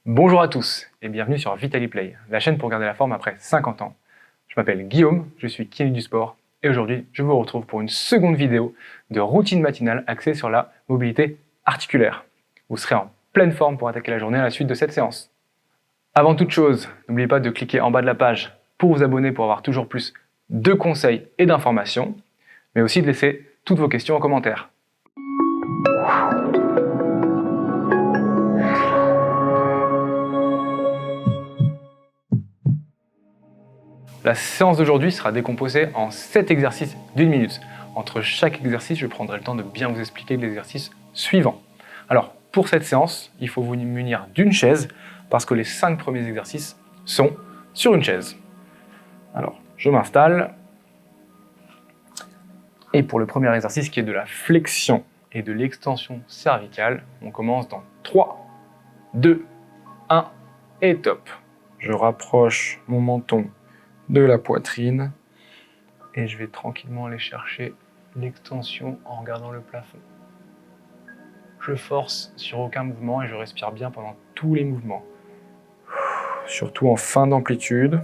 Bonjour à tous et bienvenue sur Vitaliplay, la chaîne pour garder la forme après 50 ans. Je m'appelle Guillaume, je suis kiné du sport et aujourd'hui je vous retrouve pour une seconde vidéo de routine matinale axée sur la mobilité articulaire. Vous serez en pleine forme pour attaquer la journée à la suite de cette séance. Avant toute chose, n'oubliez pas de cliquer en bas de la page pour vous abonner pour avoir toujours plus de conseils et d'informations, mais aussi de laisser toutes vos questions en commentaire. La séance d'aujourd'hui sera décomposée en 7 exercices d'1 minute. Entre chaque exercice, je prendrai le temps de bien vous expliquer l'exercice suivant. Alors, pour cette séance, il faut vous munir d'une chaise parce que les 5 premiers exercices sont sur une chaise. Alors, je m'installe. Et pour le premier exercice qui est de la flexion et de l'extension cervicale, on commence dans 3, 2, 1 et top. Je rapproche mon menton de la poitrine et je vais tranquillement aller chercher l'extension en regardant le plafond. Je force sur aucun mouvement et je respire bien pendant tous les mouvements. Surtout en fin d'amplitude.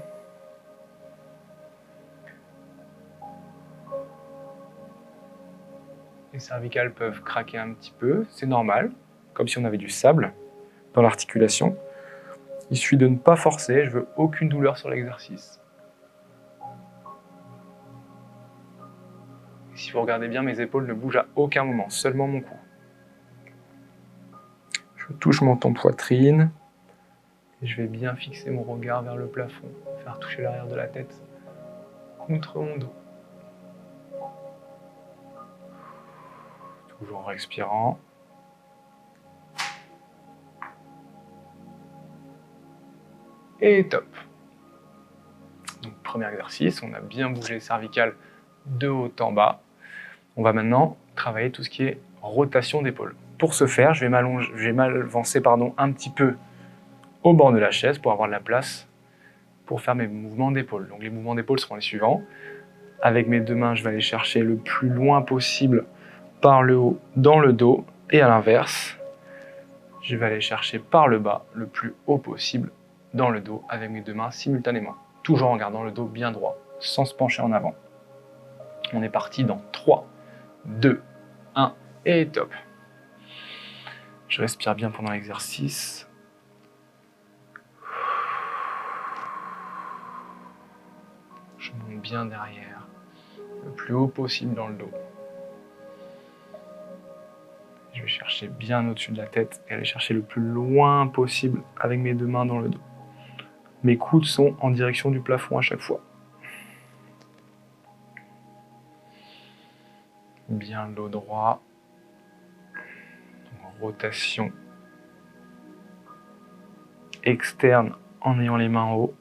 Les cervicales peuvent craquer un petit peu, c'est normal, comme si on avait du sable dans l'articulation. Il suffit de ne pas forcer, je veux aucune douleur sur l'exercice. Si vous regardez bien, mes épaules ne bougent à aucun moment, seulement mon cou. Je touche mon menton poitrine et je vais bien fixer mon regard vers le plafond, faire toucher l'arrière de la tête contre mon dos. Toujours en respirant. Et top. Donc, premier exercice, on a bien bougé les cervicales de haut en bas. On va maintenant travailler tout ce qui est rotation d'épaule. Pour ce faire, je vais m'avancer un petit peu au bord de la chaise pour avoir de la place pour faire mes mouvements d'épaule. Donc les mouvements d'épaule seront les suivants. Avec mes deux mains, je vais aller chercher le plus loin possible par le haut dans le dos et à l'inverse. Je vais aller chercher par le bas le plus haut possible dans le dos avec mes deux mains simultanément. Toujours en gardant le dos bien droit, sans se pencher en avant. On est parti dans 3, 2, 1 et top. Je respire bien pendant l'exercice. Je monte bien derrière, le plus haut possible dans le dos. Je vais chercher bien au-dessus de la tête et aller chercher le plus loin possible avec mes deux mains dans le dos. Mes coudes sont en direction du plafond à chaque fois. Bien le dos droit. Rotation externe en ayant les mains en haut,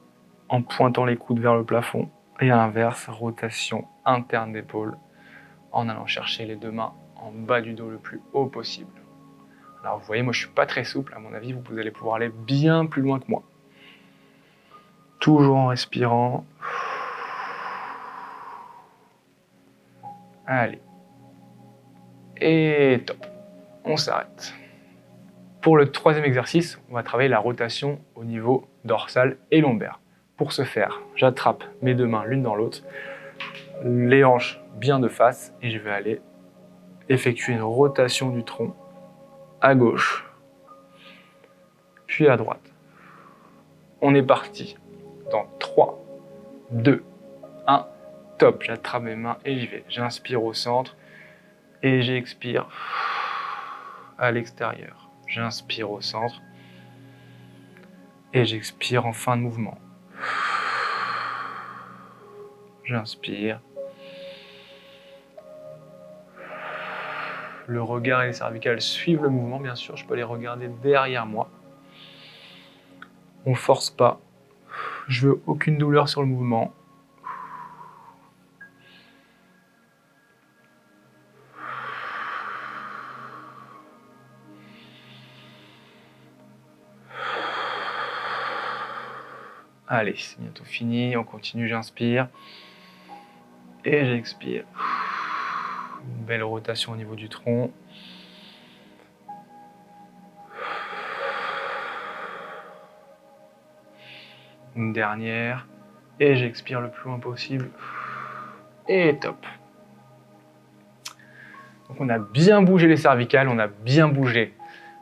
en pointant les coudes vers le plafond. Et à l'inverse, rotation interne d'épaule en allant chercher les deux mains en bas du dos le plus haut possible. Alors vous voyez, moi je suis pas très souple, à mon avis vous allez pouvoir aller bien plus loin que moi. Toujours en respirant. Allez. Et top. On s'arrête. Pour le troisième exercice, on va travailler la rotation au niveau dorsal et lombaire. Pour ce faire, j'attrape mes deux mains l'une dans l'autre, les hanches bien de face et je vais aller effectuer une rotation du tronc à gauche, puis à droite. On est parti dans 3, 2, 1, top. J'attrape mes mains et j'y vais. J'inspire au centre et j'expire à l'extérieur. J'inspire au centre et j'expire en fin de mouvement. J'inspire. Le regard et les cervicales suivent le mouvement, bien sûr. Je peux les regarder derrière moi. On ne force pas. Je veux aucune douleur sur le mouvement. Allez, c'est bientôt fini. On continue, j'inspire. Et j'expire. Une belle rotation au niveau du tronc. Une dernière. Et j'expire le plus loin possible. Et top. Donc on a bien bougé les cervicales, on a bien bougé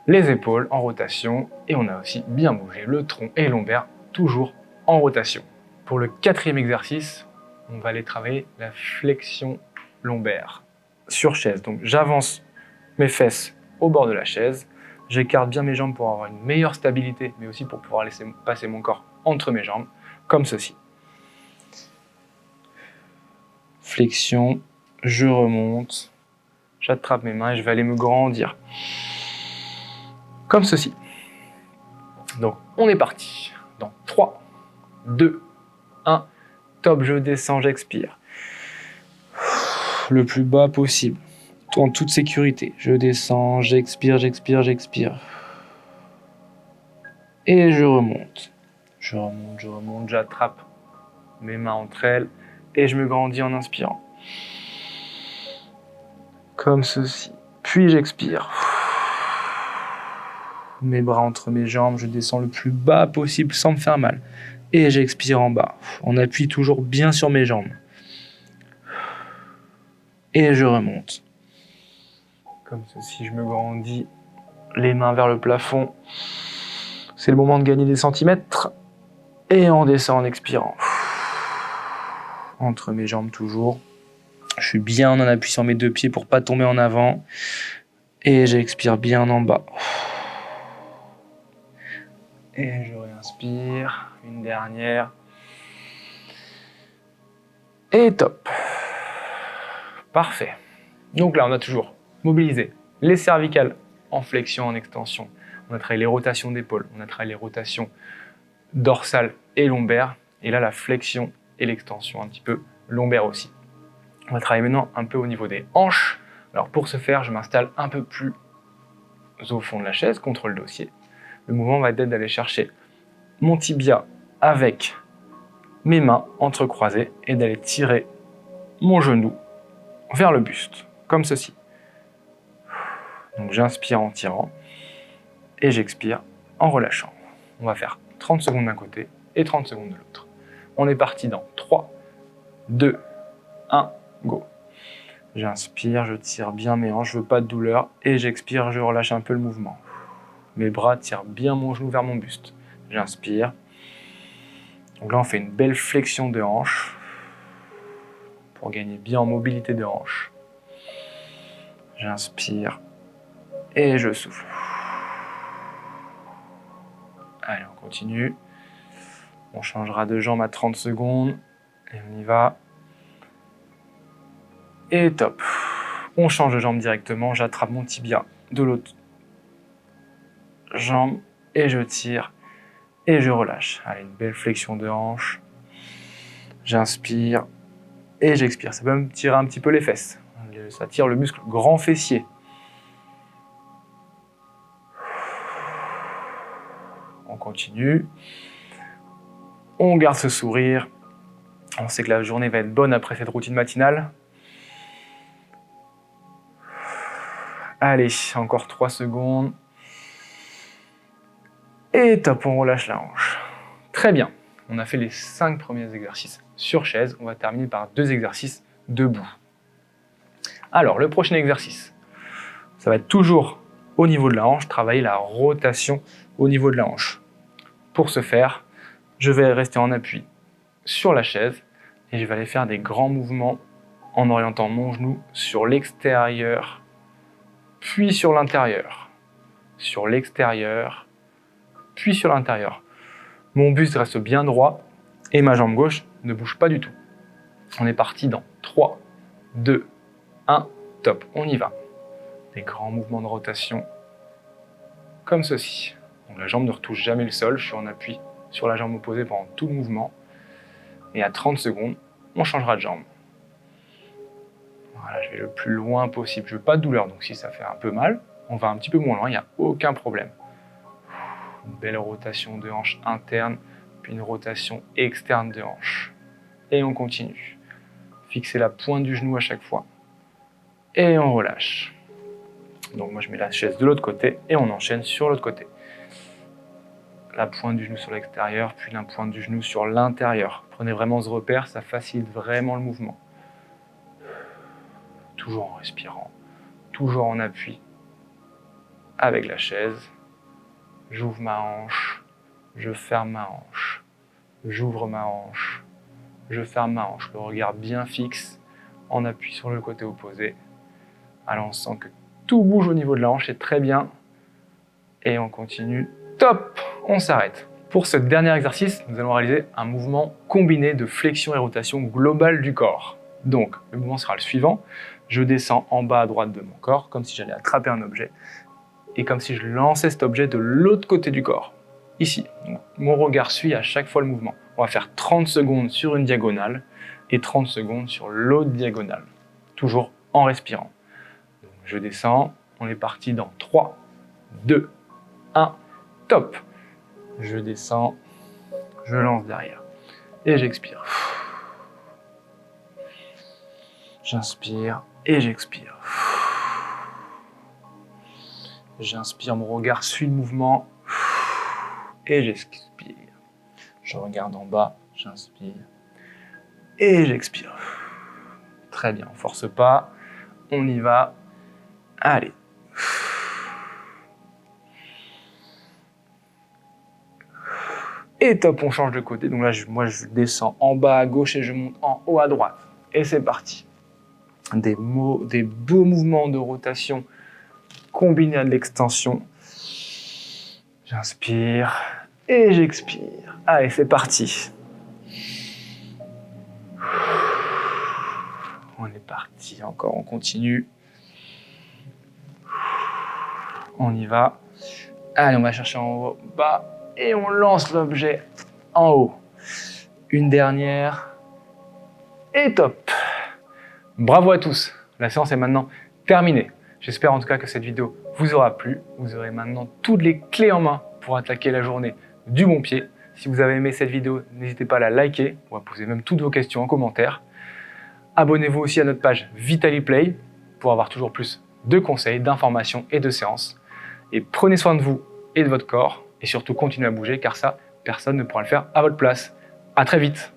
les épaules en rotation et on a aussi bien bougé le tronc et lombaire, toujours en rotation. Pour le 4e exercice, on va aller travailler la flexion lombaire sur chaise. Donc j'avance mes fesses au bord de la chaise, j'écarte bien mes jambes pour avoir une meilleure stabilité, mais aussi pour pouvoir laisser passer mon corps entre mes jambes, comme ceci. Flexion, je remonte, j'attrape mes mains et je vais aller me grandir. Comme ceci. Donc on est parti. Dans 3, 2, 1, top, je descends, j'expire. Le plus bas possible, en toute sécurité. Je descends, j'expire, j'expire, j'expire. Et je remonte. Je remonte, j'attrape mes mains entre elles et je me grandis en inspirant. Comme ceci. Puis j'expire. Mes bras entre mes jambes, je descends le plus bas possible sans me faire mal. Et j'expire en bas. On appuie toujours bien sur mes jambes. Et je remonte. Comme ceci, je me grandis, les mains vers le plafond. C'est le moment de gagner des centimètres. Et on descend en expirant. Entre mes jambes toujours. Je suis bien en appui sur mes 2 pieds pour pas tomber en avant. Et j'expire bien en bas. Et je réinspire. Une dernière. Et top. Parfait. Donc là, on a toujours mobilisé les cervicales en flexion, en extension. On a travaillé les rotations d'épaule, on a travaillé les rotations dorsales et lombaires. Et là, la flexion et l'extension un petit peu lombaire aussi. On va travailler maintenant un peu au niveau des hanches. Alors pour ce faire, je m'installe un peu plus au fond de la chaise, contre le dossier. Le mouvement va être d'aller chercher mon tibia avec mes mains entrecroisées et d'aller tirer mon genou vers le buste, comme ceci. Donc j'inspire en tirant et j'expire en relâchant. On va faire 30 secondes d'un côté et 30 secondes de l'autre. On est parti dans 3, 2, 1, go. J'inspire, je tire bien mes hanches, je veux pas de douleur et j'expire, je relâche un peu le mouvement. Mes bras tirent bien mon genou vers mon buste. J'inspire. Donc là on fait une belle flexion de hanche pour gagner bien en mobilité de hanche. J'inspire et je souffle. Allez, on continue. On changera de jambe à 30 secondes. Et on y va. Et top. On change de jambe directement. J'attrape mon tibia de l'autre jambe et je tire et je relâche. Allez, une belle flexion de hanche. J'inspire et j'expire. Ça peut me tirer un petit peu les fesses. Ça tire le muscle grand fessier. On continue. On garde ce sourire. On sait que la journée va être bonne après cette routine matinale. Allez, encore 3 secondes. Et top, on relâche la hanche. Très bien. On a fait les 5 premiers exercices sur chaise. On va terminer par 2 exercices debout. Alors, le prochain exercice, ça va être toujours au niveau de la hanche, travailler la rotation au niveau de la hanche. Pour ce faire, je vais rester en appui sur la chaise et je vais aller faire des grands mouvements en orientant mon genou sur l'extérieur, puis sur l'intérieur, sur l'extérieur, puis sur l'intérieur. Mon buste reste bien droit et ma jambe gauche ne bouge pas du tout. On est parti dans 3, 2, 1, top, on y va. Des grands mouvements de rotation comme ceci. Donc la jambe ne retouche jamais le sol, je suis en appui sur la jambe opposée pendant tout le mouvement. Et à 30 secondes, on changera de jambe. Voilà, je vais le plus loin possible. Je veux pas de douleur, donc si ça fait un peu mal, on va un petit peu moins loin, il n'y a aucun problème. Une belle rotation de hanche interne, puis une rotation externe de hanche. Et on continue. Fixez la pointe du genou à chaque fois. Et on relâche. Donc moi je mets la chaise de l'autre côté et on enchaîne sur l'autre côté. la pointe du genou sur l'extérieur, puis la pointe du genou sur l'intérieur. Prenez vraiment ce repère, ça facilite vraiment le mouvement. Toujours en respirant, toujours en appui avec la chaise. J'ouvre ma hanche, je ferme ma hanche, j'ouvre ma hanche, je ferme ma hanche. Le regard bien fixe, en appui sur le côté opposé. Alors on sent que tout bouge au niveau de la hanche, c'est très bien. Et on continue. Top! On s'arrête. Pour ce dernier exercice, nous allons réaliser un mouvement combiné de flexion et rotation globale du corps. Donc, le mouvement sera le suivant. Je descends en bas à droite de mon corps, comme si j'allais attraper un objet, et comme si je lançais cet objet de l'autre côté du corps. Ici. Donc, mon regard suit à chaque fois le mouvement. On va faire 30 secondes sur une diagonale et 30 secondes sur l'autre diagonale. Toujours en respirant. Donc, je descends. On est parti dans 3, 2, 1. Top! Je descends. Je lance derrière. Et j'expire. J'inspire et j'expire. J'inspire, mon regard suit le mouvement. Et j'expire. Je regarde en bas, j'inspire. Et j'expire. Très bien, on ne force pas. On y va. Allez. Et top, on change de côté. Donc là, moi, je descends en bas à gauche et je monte en haut à droite. Et c'est parti. Des beaux mouvements de rotation combinés à de l'extension. J'inspire et j'expire. Allez, c'est parti. On est parti. Encore, on continue. On y va. Allez, on va chercher en haut, bas. Et on lance l'objet en haut. Une dernière. Et top. Bravo à tous. La séance est maintenant terminée. J'espère en tout cas que cette vidéo vous aura plu. Vous aurez maintenant toutes les clés en main pour attaquer la journée du bon pied. Si vous avez aimé cette vidéo, n'hésitez pas à la liker ou à poser même toutes vos questions en commentaire. Abonnez-vous aussi à notre page VitaliPlay pour avoir toujours plus de conseils, d'informations et de séances. Et prenez soin de vous et de votre corps. Et surtout, continuez à bouger car ça, personne ne pourra le faire à votre place. À très vite.